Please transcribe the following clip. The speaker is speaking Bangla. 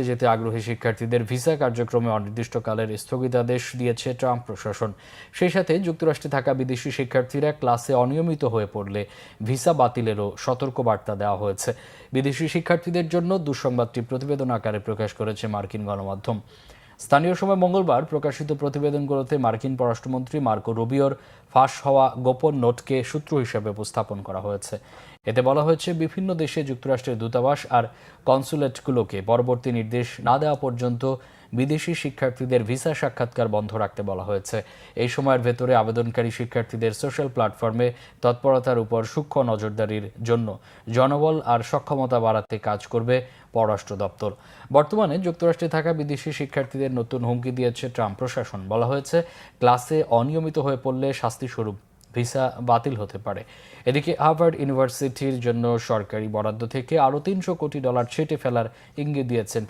যেতে আগ্রহী শিক্ষার্থীদের ভিসা কার্যক্রমে অনির্দিষ্টকালের স্থগিতাদেশ দিয়েছে ট্রাম্প প্রশাসন। সেই সাথে যুক্তরাষ্ট্রে থাকা বিদেশি শিক্ষার্থীরা ক্লাসে অনিয়মিত হয়ে পড়লে ভিসা বাতিলেরও সতর্কবার্তা দেওয়া হয়েছে। বিদেশি শিক্ষার্থীদের জন্য দুঃসংবাদটি প্রতিবেদন আকারে প্রকাশ করেছে মার্কিন গণমাধ্যম। স্থানীয় সময় মঙ্গলবার প্রকাশিত প্রতিবেদনগুলোতে মার্কিন পররাষ্ট্রমন্ত্রী মার্কো রুবিওর ফাঁস হওয়া গোপন নোটকে সূত্র হিসেবে উপস্থাপন করা হয়েছে। এতে বলা হয়েছে, বিভিন্ন দেশে যুক্তরাষ্ট্রের দূতাবাস আর কনসুলেটগুলোকে পরবর্তী নির্দেশ না দেওয়া পর্যন্ত বিদেশি শিক্ষার্থীদের ভিসা সাক্ষাৎকার বন্ধ রাখতে বলা হয়েছে। এই সময়ের ভেতরে আবেদনকারী শিক্ষার্থীদের সোশ্যাল প্ল্যাটফর্মে তৎপরতার উপর সূক্ষ্ম নজরদারির জন্য জনবল আর সক্ষমতা বাড়াতে কাজ করবে পররাষ্ট্র দপ্তর। বর্তমানে যুক্তরাষ্ট্রে থাকা বিদেশি শিক্ষার্থীদের নতুন হুমকি দিয়েছে ট্রাম্প প্রশাসন। বলা হয়েছে, ক্লাসে অনিয়মিত হয়ে পড়লে শাস্তিস্বরূপ ভিসা বাতিল হতে পারে। এদিকে হার্ভার্ড ইউনিভার্সিটির জন্য সরকারি বরাদ্দ থেকে আরও $300 কোটি ছেঁটে ফেলার ইঙ্গিত দিয়েছেন